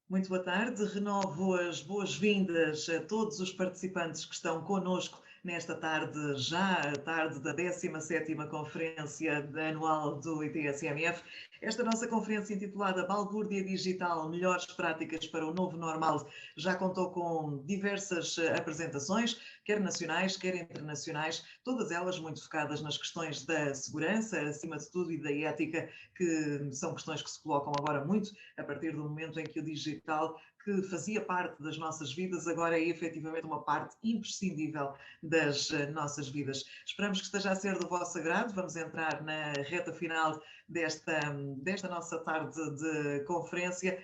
Muito boa tarde, renovo as boas-vindas a todos os participantes que estão connosco nesta tarde, já a tarde da 17ª Conferência Anual do ITSMF. Esta nossa conferência intitulada Balbúrdia Digital, Melhores Práticas para o Novo Normal, já contou com diversas apresentações, quer nacionais, quer internacionais, todas elas muito focadas nas questões da segurança, acima de tudo, e da ética, que são questões que se colocam agora muito a partir do momento em que o digital, que fazia parte das nossas vidas, agora é efetivamente uma parte imprescindível das nossas vidas. Esperamos que esteja a ser do vosso agrado. Vamos entrar na reta final desta nossa tarde de conferência.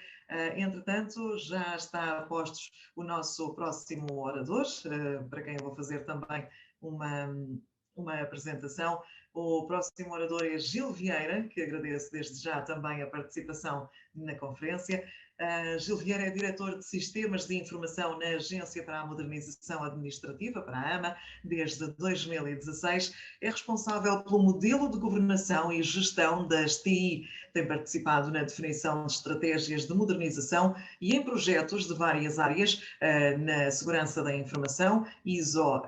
Entretanto, já está a postos o nosso próximo orador, para quem eu vou fazer também uma apresentação. O próximo orador é Gil Vieira, que agradeço desde já também a participação na conferência. Gil Vieira é diretor de Sistemas de Informação na Agência para a Modernização Administrativa, para a AMA, desde 2016. É responsável pelo modelo de governação e gestão das TI. Tem participado na definição de estratégias de modernização e em projetos de várias áreas, na segurança da informação, ISO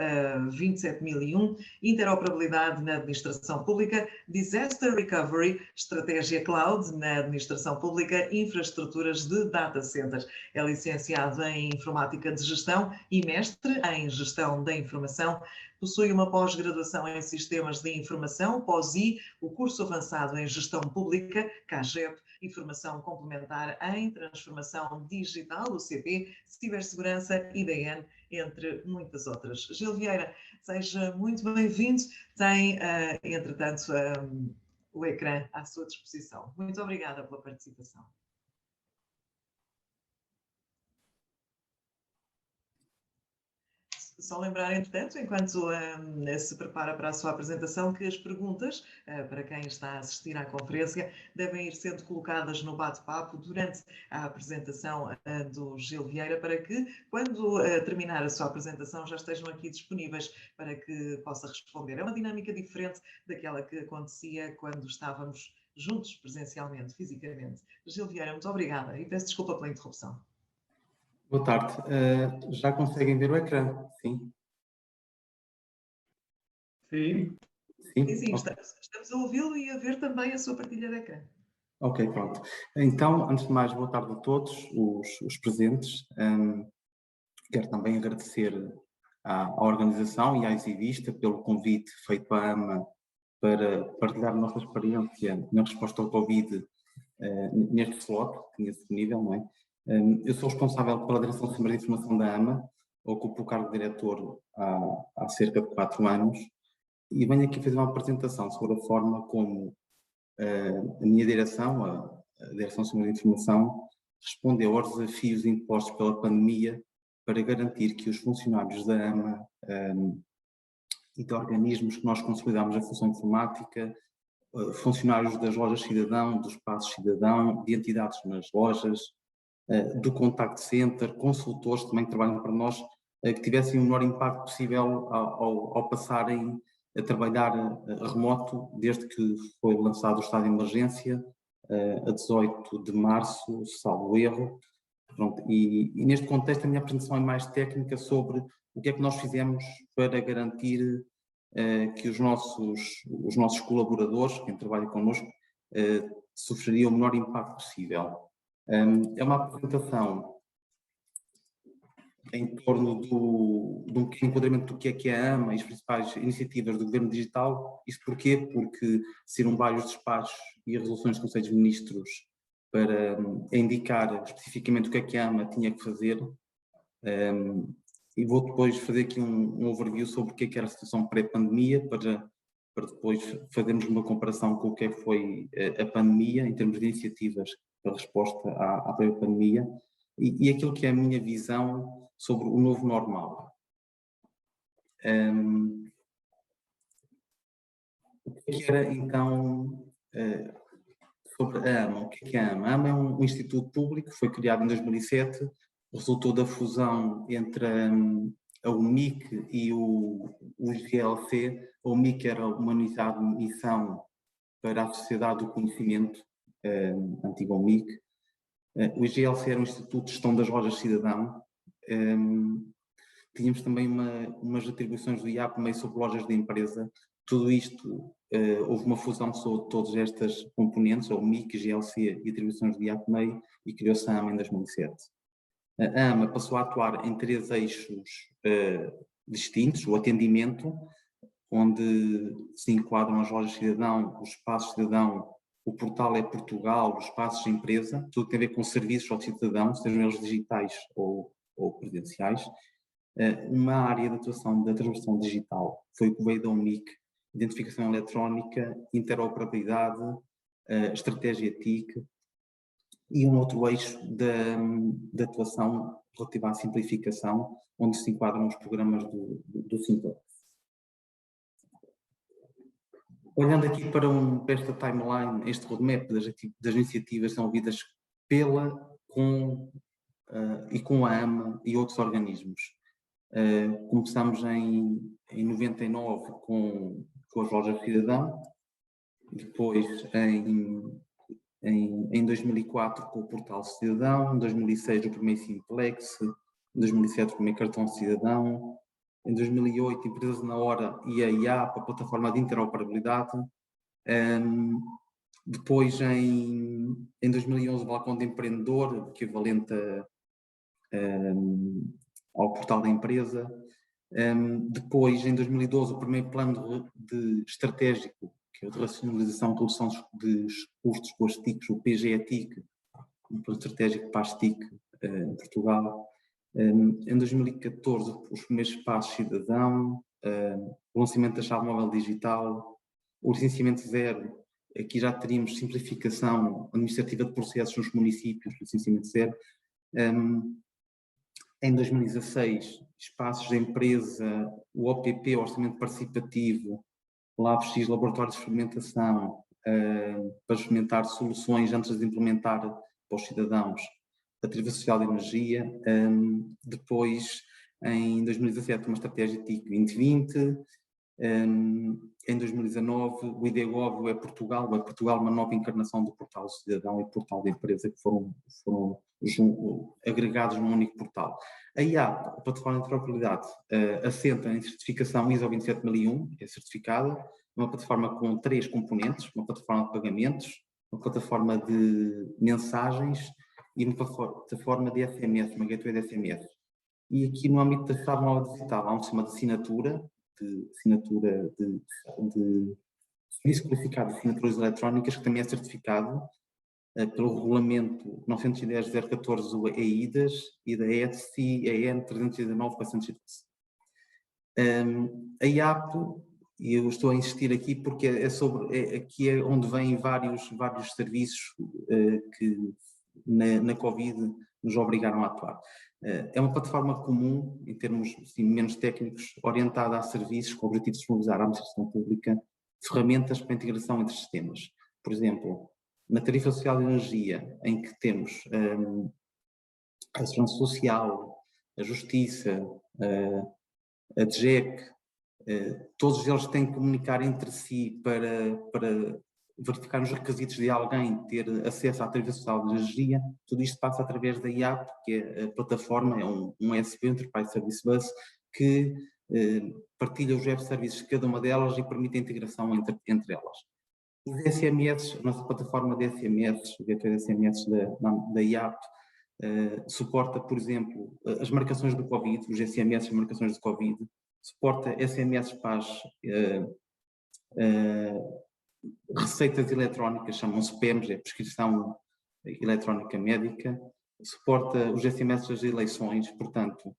27001, interoperabilidade na administração pública, disaster recovery, estratégia cloud na administração pública, infraestruturas de data centers. É licenciado em informática de gestão e mestre em gestão da informação. Possui uma pós-graduação em sistemas de informação, POSI, o curso avançado em gestão pública, CAGEP, e formação complementar em transformação digital, UCP, cibersegurança, IDN, entre muitas outras. Gil Vieira, seja muito bem-vindo. Tem, entretanto, o ecrã à sua disposição. Muito obrigada pela participação. Só lembrar, entretanto, enquanto se prepara para a sua apresentação, que as perguntas, para quem está a assistir à conferência, devem ir sendo colocadas no bate-papo durante a apresentação do Gil Vieira, para que, quando terminar a sua apresentação, já estejam aqui disponíveis para que possa responder. É uma dinâmica diferente daquela que acontecia quando estávamos juntos, presencialmente, fisicamente. Gil Vieira, muito obrigada e peço desculpa pela interrupção. Boa tarde. Já conseguem ver o ecrã? Sim? Sim. Sim, okay. Estamos a ouvi-lo e a ver também a sua partilha de ecrã. Ok, pronto. Então, antes de mais, boa tarde a todos os presentes. Quero também agradecer à organização e à exibista pelo convite feito à AMA para partilhar a nossa experiência na resposta ao Covid neste slot que tinha disponível, não é? Eu sou responsável pela Direção de Sistemas de Informação da AMA, ocupo o cargo de diretor há cerca de 4 anos e venho aqui fazer uma apresentação sobre a forma como a minha direção, a Direção de Sistemas de Informação, respondeu aos desafios impostos pela pandemia para garantir que os funcionários da AMA e de organismos que nós consolidamos a função informática, funcionários das lojas cidadão, dos espaços cidadão, de entidades nas lojas, do contact center, consultores também que trabalham para nós, que tivessem o menor impacto possível ao passarem a trabalhar remoto desde que foi lançado o estado de emergência, a 18 de março, salvo erro. Pronto, e neste contexto a minha apresentação é mais técnica sobre o que é que nós fizemos para garantir que os nossos colaboradores, quem trabalha connosco, sofreriam o menor impacto possível. É uma apresentação em torno de um enquadramento do que é a AMA e as principais iniciativas do Governo Digital. Isto porquê? Porque saíram vários despachos e resoluções dos Conselhos de Ministros para indicar especificamente o que a AMA tinha que fazer. E vou depois fazer aqui um overview sobre o que era a situação pré-pandemia, para depois fazermos uma comparação com o que foi a pandemia, em termos de iniciativas para resposta à pré-pandemia, e aquilo que é a minha visão sobre o novo normal. O que era então sobre a AMA? O que é a AMA? A AMA é um instituto público, foi criado em 2007, resultou da fusão entre a UMIC e o GLC. A UMIC era uma unidade de missão para a Sociedade do Conhecimento, antiga UMIC, O IGLC era um Instituto de Gestão das Lojas Cidadão. Tínhamos também umas atribuições do IAP meio sobre lojas de empresa. Tudo isto, houve uma fusão sobre todas estas componentes, ou MIC, GLC e atribuições do IAP meio, e criou-se a AMA em 2007. A AMA passou a atuar em 3 eixos distintos: o atendimento, onde se enquadram as lojas cidadão, os espaços cidadão, o portal é Portugal, os espaços de empresa, tudo tem a ver com serviços ao cidadão, sejam eles digitais ou presenciais. Uma área de atuação da transversão digital foi o que veio da UMIC: identificação eletrónica, interoperabilidade, estratégia TIC, e um outro eixo de atuação relativa à simplificação, onde se enquadram os programas do Simplex. Olhando aqui para esta timeline, este roadmap das iniciativas são ouvidas com a AMA e outros organismos. Começamos em 99 com as lojas de cidadão, depois em 2004 com o portal cidadão, em 2006 o primeiro Simplex, em 2007 o primeiro cartão cidadão, em 2008 Empresas na Hora e a IAP, a plataforma de interoperabilidade. Depois em 2011 o Balcão de Empreendedor, equivalente ao portal da empresa. Depois, em 2012, o primeiro plano estratégico, que é o de racionalização e redução dos custos com as TICs, o PGE-TIC, um plano estratégico para as TIC em Portugal. Em 2014, os primeiros passos cidadão, o lançamento da chave móvel digital, o licenciamento zero. Aqui já teríamos simplificação administrativa de processos nos municípios, licenciamento zero. Em 2016, espaços de empresa, o OPP, o Orçamento Participativo, o LabX, Laboratório de Experimentação, para experimentar soluções antes de implementar para os cidadãos, a Tarifa Social de Energia. Depois, em 2017, uma estratégia TIC 2020. Em 2019, o IDEGOV, o Portugal, uma nova encarnação do Portal Cidadão e Portal da Empresa, que foram agregados num único portal. A IAP, a plataforma de interoperabilidade, assenta em certificação ISO 27001, é certificada, uma plataforma com 3 componentes: uma plataforma de pagamentos, uma plataforma de mensagens e uma plataforma de SMS, uma gateway de SMS. E aqui no âmbito da chave móvel digital há um sistema de assinatura de serviço qualificado de assinaturas eletrónicas, que também é certificado pelo regulamento 910/014 EIDAS e da EN 319/412. A IAP, e eu estou a insistir aqui porque aqui é onde vêm vários serviços que na Covid nos obrigaram a atuar. É uma plataforma comum, em termos assim, menos técnicos, orientada a serviços com o objetivo de disponibilizar à administração pública ferramentas para a integração entre sistemas. Por exemplo, na Tarifa Social de Energia, em que temos a Segurança Social, a Justiça, a DGEC, todos eles têm que comunicar entre si para verificar os requisitos de alguém ter acesso à Tarifa Social de Energia. Tudo isto passa através da IAP, que é a plataforma, é um ESB, Enterprise Service Bus, que partilha os web services de cada uma delas e permite a integração entre elas. Os SMS, a nossa plataforma de SMS, o gateway de SMS da IAP, suporta, por exemplo, as marcações do Covid, os SMS, as marcações do Covid, suporta SMS para as receitas eletrónicas, chamam-se PEMs, é Prescrição Eletrónica Médica, suporta os SMS das eleições. Portanto,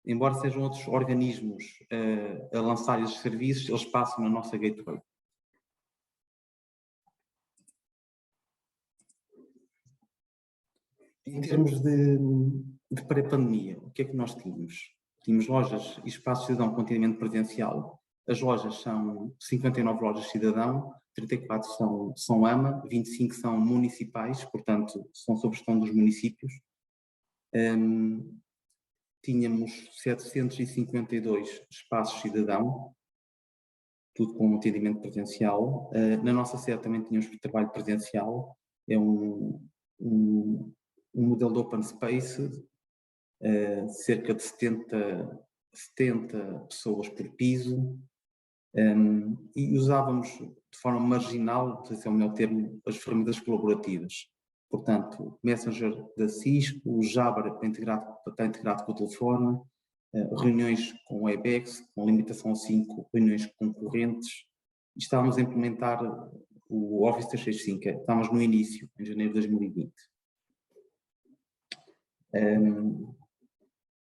embora sejam outros organismos a lançar esses serviços, eles passam na nossa gateway. Em termos de pré-pandemia, o que é que nós tínhamos? Tínhamos lojas e espaços cidadão com atendimento presencial. As lojas são 59 lojas cidadão, 34 são AMA, 25 são municipais, portanto, são sob gestão dos municípios. Tínhamos 752 espaços cidadão, tudo com atendimento presencial. Na nossa sede também tínhamos trabalho presencial, é um um modelo de open space, cerca de 70 pessoas por piso, e usávamos de forma marginal, não sei se é o melhor termo, as ferramentas colaborativas. Portanto, o Messenger da Cisco, o Jabber para estar integrado com o telefone, reuniões com o Webex, com limitação a 5 reuniões concorrentes. Estávamos a implementar o Office 365, estávamos no início, em janeiro de 2020.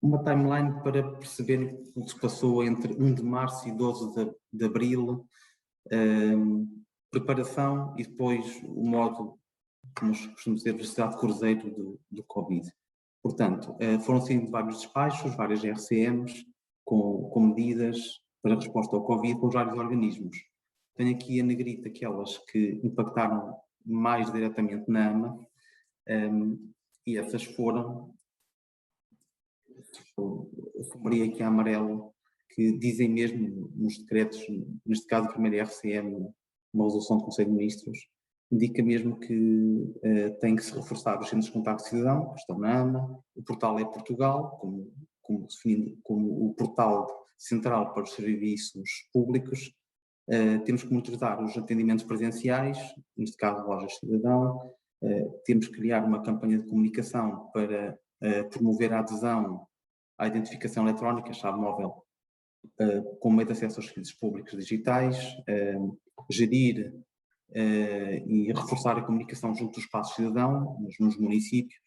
Uma timeline para perceber o que se passou entre 1 de março e 12 de abril, preparação e depois o modo, como costumamos dizer, velocidade de cruzeiro do Covid. Portanto, foram saindo vários despachos, várias RCMs, com medidas para a resposta ao Covid com os vários organismos. Tenho aqui a negrita, aquelas que impactaram mais diretamente na AMA, e essas foram, eu sumaria aqui a amarelo, que dizem mesmo nos decretos, neste caso a primeira RCM, uma resolução do Conselho de Ministros, indica mesmo que tem que se reforçar os centros de contacto cidadão, que estão na AMA, o portal é Portugal, como o portal central para os serviços públicos. Temos que monitorar os atendimentos presenciais, neste caso lojas cidadão, temos que criar uma campanha de comunicação para promover a adesão à identificação eletrónica, chave móvel, como meio de acesso aos serviços públicos digitais, gerir e reforçar a comunicação junto do espaço cidadão, nos municípios.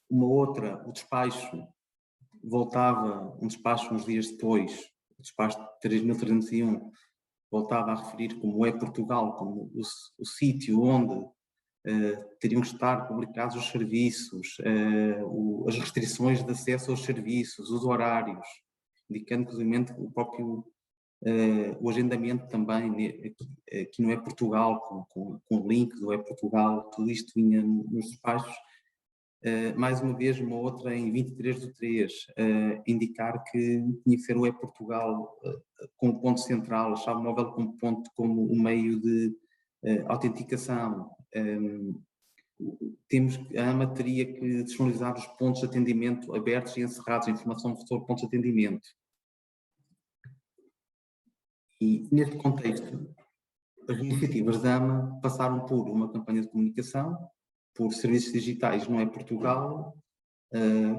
Uma outra, o despacho, voltava, um despacho uns dias depois, o despacho 3.301, voltava a referir como é Portugal, como o sítio onde teriam que estar publicados os serviços, as restrições de acesso aos serviços, os horários, indicando inclusive o próprio o agendamento também, aqui no É Portugal, com o link do É Portugal, tudo isto vinha nos despachos. Mais uma vez, uma outra em 23/3, indicar que tinha que ser o É Portugal como ponto central, a chave móvel como ponto, como o meio de autenticação. A AMA teria que disponibilizar os pontos de atendimento abertos e encerrados, a informação sobre pontos de atendimento. E, neste contexto, as iniciativas da AMA passaram por uma campanha de comunicação, por serviços digitais no É Portugal.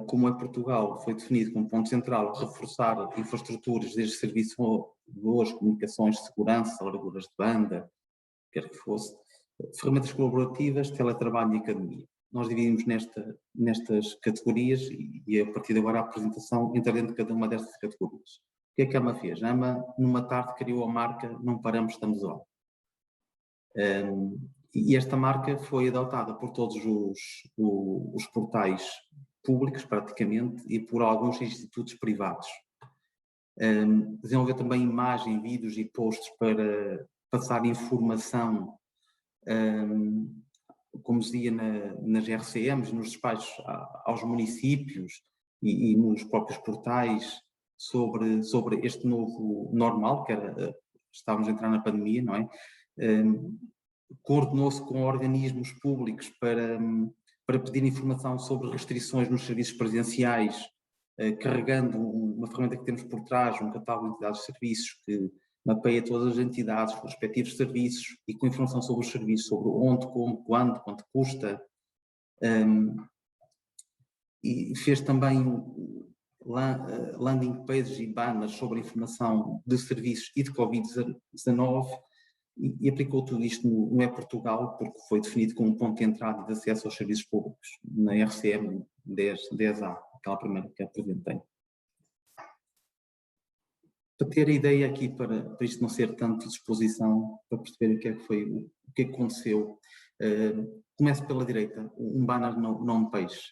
Como É Portugal foi definido como ponto central, reforçar infraestruturas desde serviço de boas comunicações, de segurança, larguras de banda, quer que fosse, ferramentas colaborativas, teletrabalho e academia. Nós dividimos nestas categorias e a partir de agora a apresentação entra dentro de cada uma destas categorias. O que é que a AMA fez? A AMA, numa tarde, criou a marca Não Paramos, Estamos On. E esta marca foi adotada por todos os portais públicos, praticamente, e por alguns institutos privados. Desenvolver também imagem, vídeos e posts para passar informação, como dizia nas RCMs, nos despachos aos municípios e nos próprios portais sobre este novo normal, que era, estávamos a entrar na pandemia, não é? Coordenou-se com organismos públicos para pedir informação sobre restrições nos serviços presenciais, carregando uma ferramenta que temos por trás, um catálogo de entidades de serviços que mapeia todas as entidades, os respectivos serviços e com informação sobre os serviços, sobre onde, como, quando, quanto custa. E fez também landing pages e banners sobre a informação de serviços e de Covid-19 e aplicou tudo isto no É Portugal, porque foi definido como um ponto de entrada e de acesso aos serviços públicos, na RCM 10A, aquela primeira que apresentei. Para ter a ideia aqui, para isto não ser tanto de exposição, para perceber o que é que foi, o que é que aconteceu. Começo pela direita, um banner no homepage.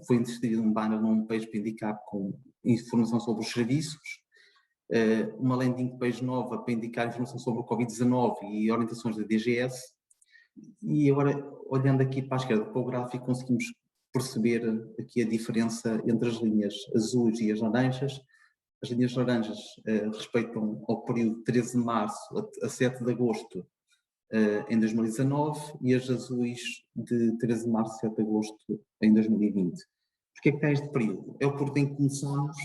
Foi inserido um banner no homepage para indicar com informação sobre os serviços, uma landing page nova para indicar informação sobre o Covid-19 e orientações da DGS. E agora, olhando aqui para a esquerda, para o gráfico, conseguimos perceber aqui a diferença entre as linhas azuis e as laranjas. As linhas laranjas respeitam ao período de 13 de março a 7 de agosto, em 2019 e as azuis de 13 de março a 7 de agosto em 2020. Porquê é que está este período? É o período em que começamos,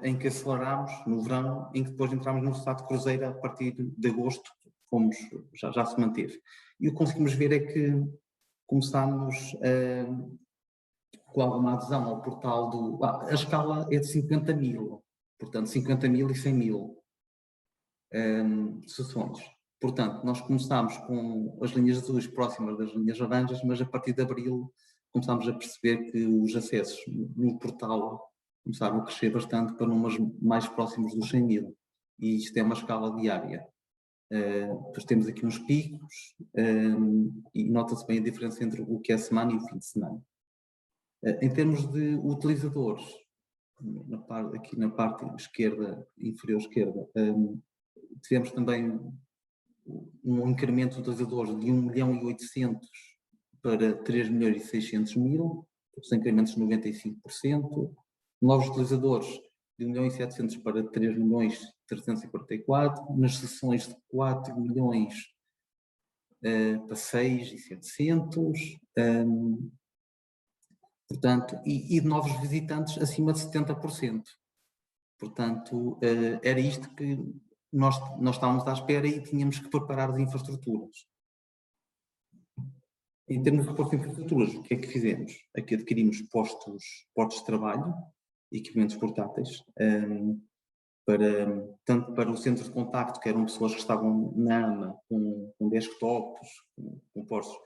em que aceleramos no verão, em que depois entramos no estado de cruzeiro a partir de agosto, já se manteve. E o que conseguimos ver é que começámos com alguma adesão ao portal a escala é de 50 mil, portanto 50 mil e 100 mil sessões. Portanto, nós começámos com as linhas azuis próximas das linhas laranjas, mas a partir de abril começámos a perceber que os acessos no portal começaram a crescer bastante para números mais próximos dos 100 mil. E isto é uma escala diária. Depois temos aqui uns picos e nota-se bem a diferença entre o que é semana e o fim de semana. Em termos de utilizadores, aqui na parte esquerda, inferior esquerda, tivemos também um incremento de utilizadores de 1.800.000 para 3.600.000, os incrementos de 95%. Novos utilizadores de 1.700.000 para 3.344.000, nas sessões de 4 milhões para 6.700.000, portanto, e de novos visitantes acima de 70%. Portanto, era isto que nós estávamos à espera e tínhamos que preparar as infraestruturas. Em termos de reforço de infraestruturas, o que é que fizemos? Aqui adquirimos postos de trabalho, equipamentos portáteis, tanto para o centro de contacto, que eram pessoas que estavam na AMA com desktops, com postos,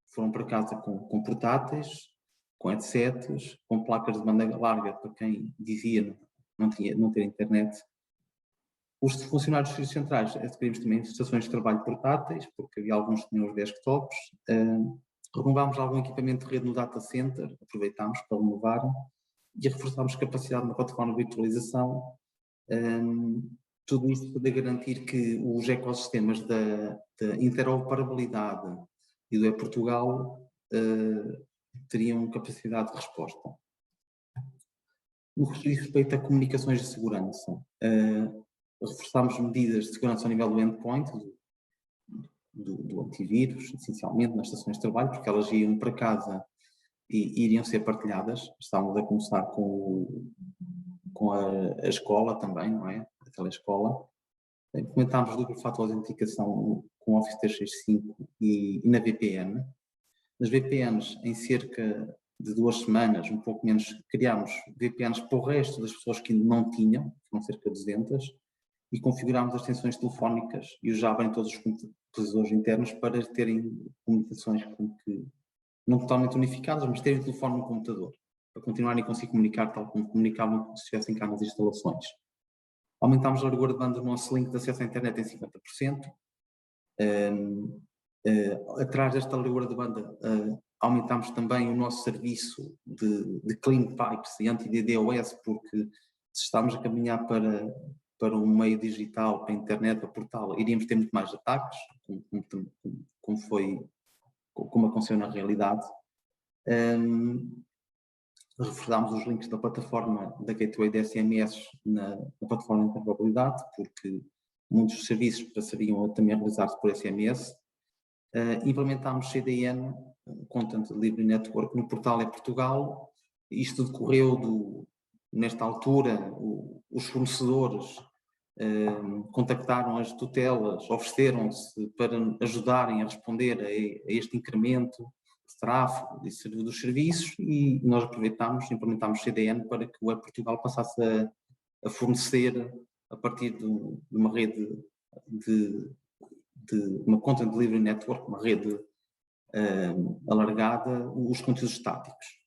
foram para casa com portáteis, com headsets, com placas de banda larga para quem dizia não ter internet. Os funcionários dos serviços centrais adquirimos também estações de trabalho portáteis, porque havia alguns que tinham os desktops. Renovámos algum equipamento de rede no data center, aproveitámos para renovar e reforçámos capacidade na plataforma de virtualização. Tudo isto para garantir que os ecossistemas da interoperabilidade e do e-Portugal teriam capacidade de resposta. No que diz respeito a comunicações de segurança, reforçámos medidas de segurança ao nível do endpoint, do antivírus, essencialmente nas estações de trabalho, porque elas iam para casa e iriam ser partilhadas. Estávamos a começar com a escola também, não é? A telescola. Implementámos duplo fator de autenticação com Office 365 e na VPN. Nas VPNs, em cerca de 2 semanas, um pouco menos, criámos VPNs para o resto das pessoas que não tinham, foram cerca de 200, e configurámos as extensões telefónicas e os Java em todos os computadores internos para terem comunicações não totalmente unificadas, mas terem telefone no computador, para continuarem a conseguir comunicar tal como comunicavam se estivessem cá nas instalações. Aumentámos a largura de banda do nosso link de acesso à internet em 50%. Atrás desta largura de banda, aumentámos também o nosso serviço de clean pipes e anti-DDoS, porque se estamos a caminhar para um meio digital, para a internet, para portal, iríamos ter muito mais ataques, como aconteceu na realidade. Reforçámos os links da plataforma da Gateway de SMS na plataforma de interoperabilidade, porque muitos serviços passariam a também realizar-se por SMS. Implementámos CDN, Content Delivery Network, no portal ePortugal. Isto decorreu nesta altura, os fornecedores contactaram as tutelas, ofereceram-se para ajudarem a responder a este incremento de tráfego dos serviços e nós aproveitámos, implementámos CDN para que o ePortugal passasse a fornecer, a partir de uma rede de uma Content Delivery Network, uma rede alargada, os conteúdos estáticos.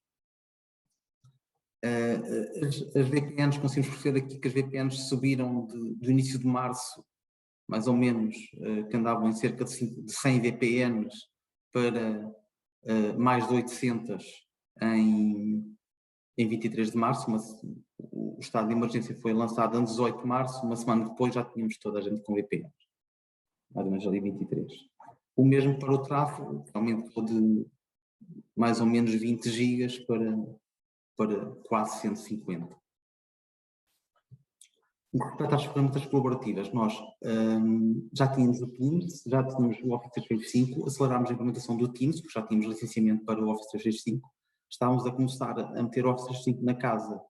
As VPNs, conseguimos perceber aqui que as VPNs subiram do início de março, mais ou menos, que andavam em cerca de 100 VPNs para mais de 800 em 23 de março. O estado de emergência foi lançado em 18 de março, uma semana depois já tínhamos toda a gente com VPNs, mais ou menos ali 23. O mesmo para o tráfego, que aumentou de mais ou menos 20 gigas para quase 150. No que respeita às ferramentas colaborativas, nós já tínhamos o Teams, já tínhamos o Office 365, acelerámos a implementação do Teams, porque já tínhamos licenciamento para o Office 365, estávamos a começar a meter o Office 365 na casa,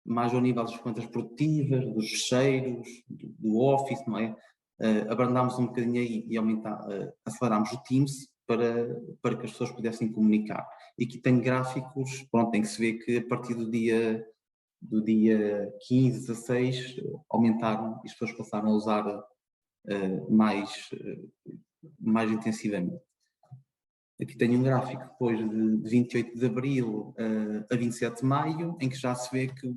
mais ao nível das ferramentas produtivas, dos fecheiros, do Office, não é? Abrandámos um bocadinho aí e acelerámos o Teams para que as pessoas pudessem comunicar. E aqui tem gráficos, pronto, em que se vê que a partir do dia 15, 16, aumentaram e as pessoas passaram a usar mais intensivamente. Aqui tenho um gráfico depois de 28 de Abril a 27 de Maio, em que já se vê que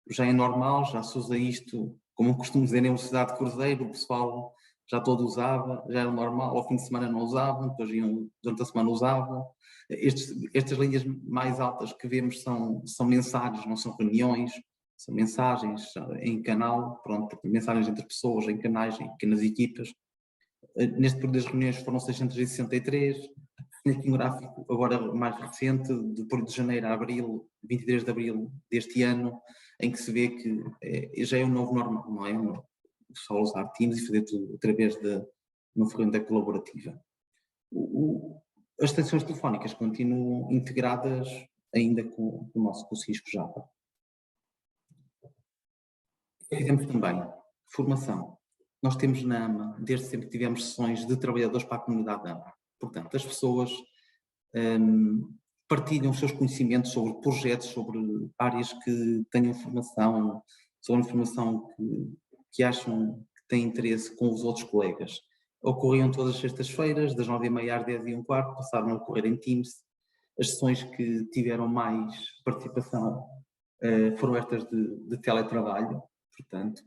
já é normal, já se usa isto, como eu costumo dizer, em velocidade de cruzeiro, o pessoal já todo usava, já era normal, ao fim de semana não usavam, depois iam, durante a semana usavam. Estas linhas mais altas que vemos são mensagens, não são reuniões, são mensagens em canal, pronto, mensagens entre pessoas, em canais, em pequenas equipas. Neste período das reuniões foram 663, tenho aqui um gráfico agora mais recente, de período de janeiro a abril, 23 de abril deste ano, em que se vê que já é o novo normal, não é? Só usar Teams e fazer tudo através de uma ferramenta colaborativa. As extensões telefónicas continuam integradas ainda com o nosso Cisco Java. Fizemos também formação. Nós temos na AMA, desde sempre que tivemos sessões de trabalhadores para a comunidade da AMA. Portanto, as pessoas partilham os seus conhecimentos sobre projetos, sobre áreas que tenham formação, sobre informação que acham que têm interesse com os outros colegas. Ocorriam todas as sextas-feiras, das 9h30 às 10h15, passaram a ocorrer em Teams. As sessões que tiveram mais participação foram estas de teletrabalho. Portanto,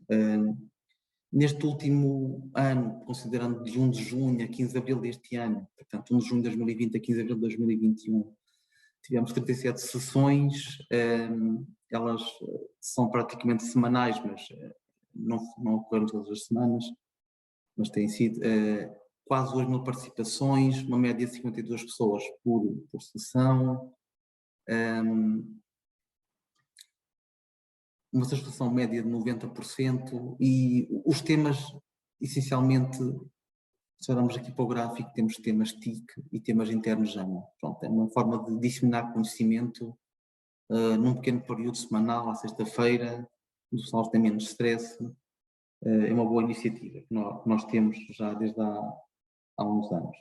neste último ano, considerando de 1 de junho a 15 de abril deste ano, portanto 1 de junho de 2020 a 15 de abril de 2021, tivemos 37 sessões, elas são praticamente semanais, mas não ocorreram todas as semanas, mas têm sido quase 2.000 participações, uma média de 52 pessoas por sessão, uma satisfação média de 90%, e os temas, essencialmente, se olharmos aqui para o gráfico, temos temas TIC e temas internos JAMA. Pronto, é uma forma de disseminar conhecimento num pequeno período semanal, à sexta-feira, o pessoal tem menos stress. É uma boa iniciativa que nós temos já desde há uns anos.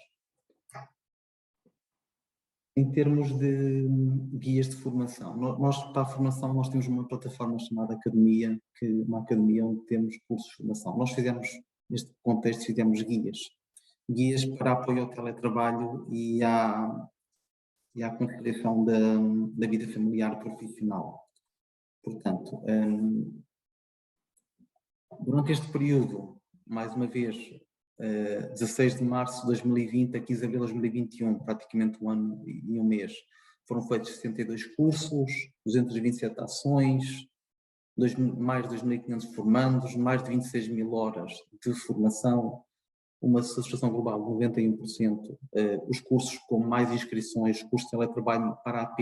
Em termos de guias de formação, nós para a formação nós temos uma plataforma chamada Academia, uma academia onde temos cursos de formação. Nós fizemos, neste contexto, fizemos guias para apoio ao teletrabalho e à conciliação da vida familiar e profissional. Portanto, durante este período, mais uma vez, 16 de março de 2020 a 15 de abril de 2021, praticamente um ano e um mês, foram feitos 62 cursos, 227 ações, mais de 2.500 formandos, mais de 26.000 horas de formação, uma satisfação global de 91%, os cursos com mais inscrições, curso de teletrabalho para a AP,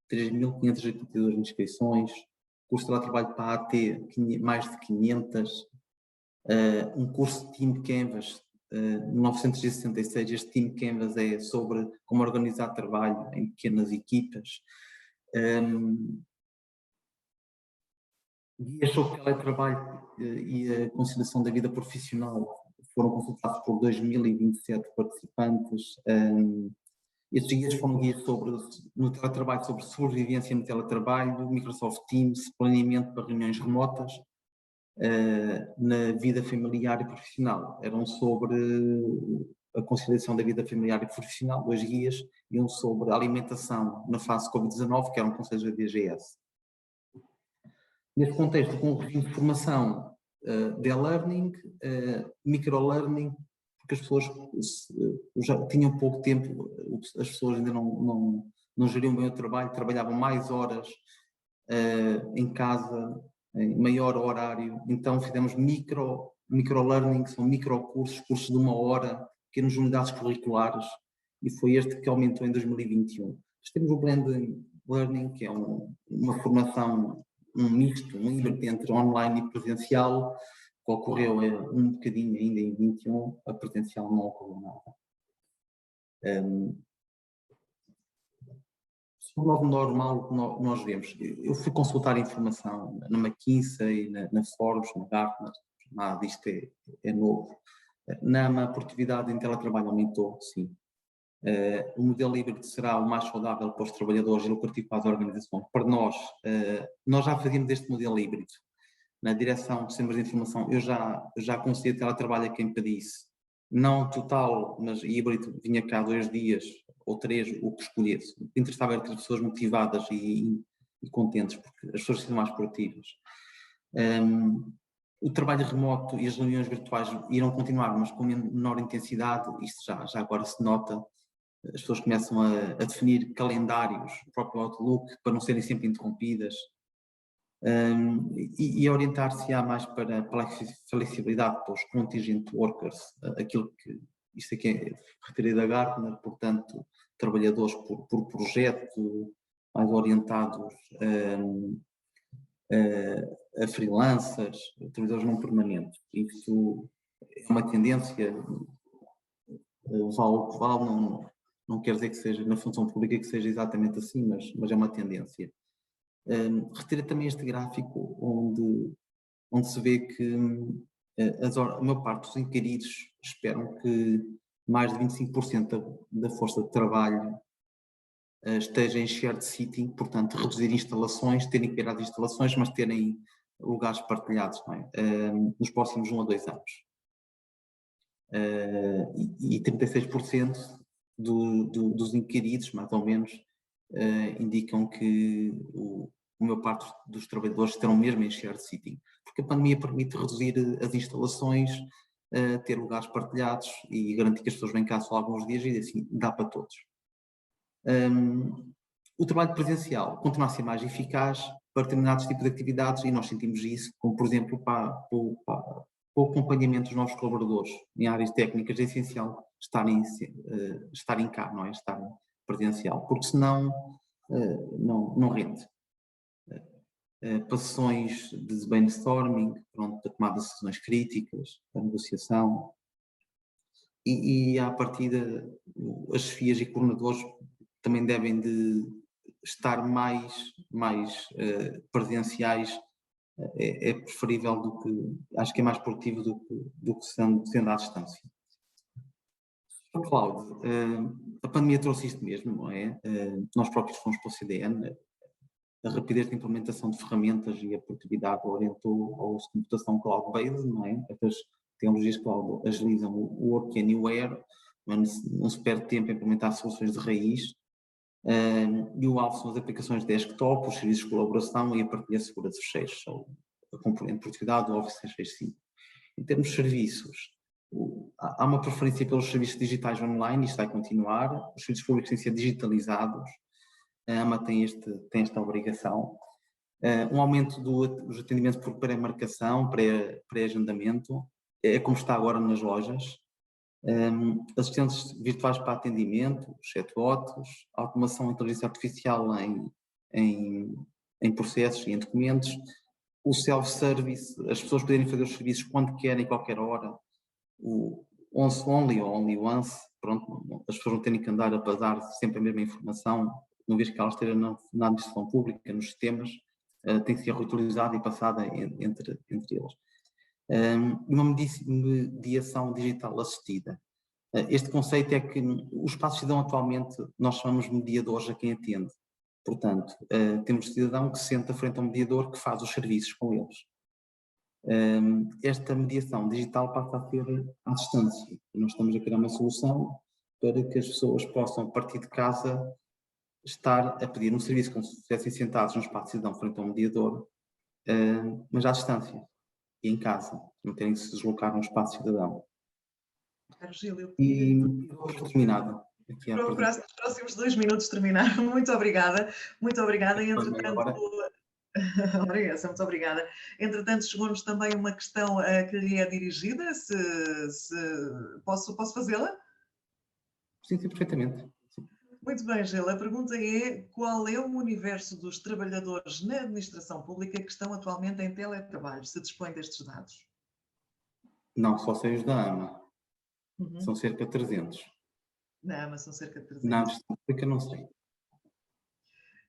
3.582 inscrições, curso de teletrabalho para a AT, mais de 500, um curso de Team Canvas, 966, este Team Canvas é sobre como organizar trabalho em pequenas equipas, guias sobre teletrabalho e a conciliação da vida profissional foram consultados por 2.027 participantes. Estes guias foram guias no teletrabalho, sobre sobrevivência no teletrabalho, Microsoft Teams, planeamento para reuniões remotas, na vida familiar e profissional. Eram sobre a conciliação da vida familiar e profissional, 2 guias, e um sobre a alimentação na fase Covid-19, que eram conselhos da DGS. Neste contexto, com o regime de formação de e-learning, micro-learning, porque as pessoas já tinham pouco tempo, as pessoas ainda não geriam bem o trabalho, trabalhavam mais horas em casa, em maior horário, então fizemos micro-learning, que são micro-cursos, cursos de 1 hora, pequenas unidades curriculares, e foi este que aumentou em 2021. Depois temos o Blended Learning, que é uma formação um misto, um híbrido entre online e presencial, que ocorreu um bocadinho ainda em 21, a presencial não ocorreu nada. Sobre o normal que nós vemos, eu fui consultar informação na McKinsey, na Forbes, na Gartner, nada disto é novo. A produtividade em teletrabalho aumentou, sim. O modelo híbrido será o mais saudável para os trabalhadores e lucrativo para as organizações. Para nós já fazíamos este modelo híbrido. Na direção de sistemas de informação, eu já aconselhei teletrabalho a quem pedisse. Não total, mas híbrido, vinha cá 2 dias ou 3, o que escolhesse. O que interessava era ter pessoas motivadas e contentes, porque as pessoas são mais produtivas. O trabalho remoto e as reuniões virtuais irão continuar, mas com menor intensidade. Isto já agora se nota. As pessoas começam a definir calendários, o próprio Outlook, para não serem sempre interrompidas. E orientar-se mais para a flexibilidade, para os contingent workers, isto aqui é retirado da Gartner, portanto, trabalhadores por projeto, mais orientados a freelancers, trabalhadores não permanentes. Isto é uma tendência, vale o que vale, não quer dizer que seja na função pública que seja exatamente assim, mas é uma tendência. Retira também este gráfico onde se vê que a maior parte dos inquiridos esperam que mais de 25% da força de trabalho esteja em shared sitting, portanto reduzir instalações, terem que ir às instalações, mas terem lugares partilhados, não é? Nos próximos 1 a 2 anos. E 36% dos inquiridos, mais ou menos, indicam que a maior parte dos trabalhadores estarão mesmo em shared sitting, porque a pandemia permite reduzir as instalações, ter lugares partilhados e garantir que as pessoas vêm cá só alguns dias e assim dá para todos. O trabalho presencial continua a ser mais eficaz para determinados tipos de atividades e nós sentimos isso, como por exemplo para o acompanhamento dos novos colaboradores em áreas técnicas. É essencial estarem cá, não é? Estar presencial, porque senão não rende. Para sessões de brainstorming, pronto, para tomar decisões críticas, para negociação, e à partida as chefias e coordenadores também devem de estar mais presenciais. É preferível acho que é mais produtivo do que sendo à distância. O cloud, a pandemia trouxe isto mesmo, não é? Nós próprios fomos para o CDN, a rapidez de implementação de ferramentas e a produtividade orientou ao uso de computação cloud-based, não é? Estas tecnologias cloud agilizam o work anywhere, não se perde tempo em implementar soluções de raiz, e o alvo são as aplicações de desktop, os serviços de colaboração e a partilha segura de fecheiros, a componente de produtividade do Office 365. Em termos de serviços, há uma preferência pelos serviços digitais online, isto vai continuar, os serviços públicos têm de ser digitalizados, a AMA tem esta obrigação. Um aumento dos atendimentos por pré-marcação, pré-agendamento, é como está agora nas lojas. Assistentes virtuais para atendimento, chatbots, automação e inteligência artificial em processos e em documentos, o self-service, as pessoas poderem fazer os serviços quando querem, qualquer hora, o once only ou only once, pronto, as pessoas não terem que andar a passar sempre a mesma informação, uma vez que ela esteja na administração pública, nos sistemas, tem que ser reutilizada e passada entre eles. Uma mediação digital assistida. Este conceito é que os espaços cidadão atualmente nós chamamos mediadores a quem atende. Portanto, temos cidadão que se senta frente a um mediador que faz os serviços com eles. Esta mediação digital passa a ser à distância. Nós estamos a criar uma solução para que as pessoas possam, a partir de casa, estar a pedir um serviço como se estivessem sentados num espaço cidadão frente a um mediador, mas à distância e em casa, não terem que se deslocar num espaço cidadão. Gílio, e terminado. Para os próximos 2 minutos terminar. Muito obrigada. Muito obrigada. E, entretanto, muito obrigada. Entretanto, chegou-nos também uma questão que lhe é dirigida. Posso fazê-la? Sim, perfeitamente. Muito bem, Gil. A pergunta é: qual é o universo dos trabalhadores na administração pública que estão atualmente em teletrabalho? Se dispõe destes dados. Não, só sei os da AMA. São Uhum. cerca de 300. Na AMA são cerca de Na 300. administração pública não sei.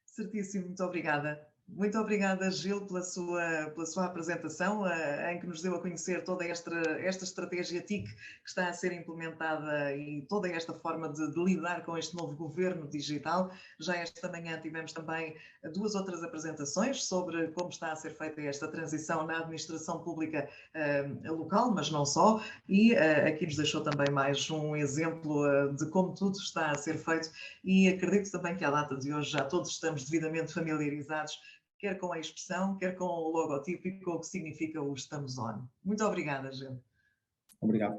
Certíssimo, muito obrigada. Muito obrigada, Gil, pela sua apresentação, em que nos deu a conhecer toda esta estratégia TIC que está a ser implementada e toda esta forma de lidar com este novo governo digital. Já esta manhã tivemos também duas outras apresentações sobre como está a ser feita esta transição na administração pública local, mas não só, e aqui nos deixou também mais um exemplo de como tudo está a ser feito e acredito também que à data de hoje já todos estamos devidamente familiarizados quer com a expressão, quer com o logotipo e com o que significa o Estamos On. Muito obrigada, Gil. Obrigado.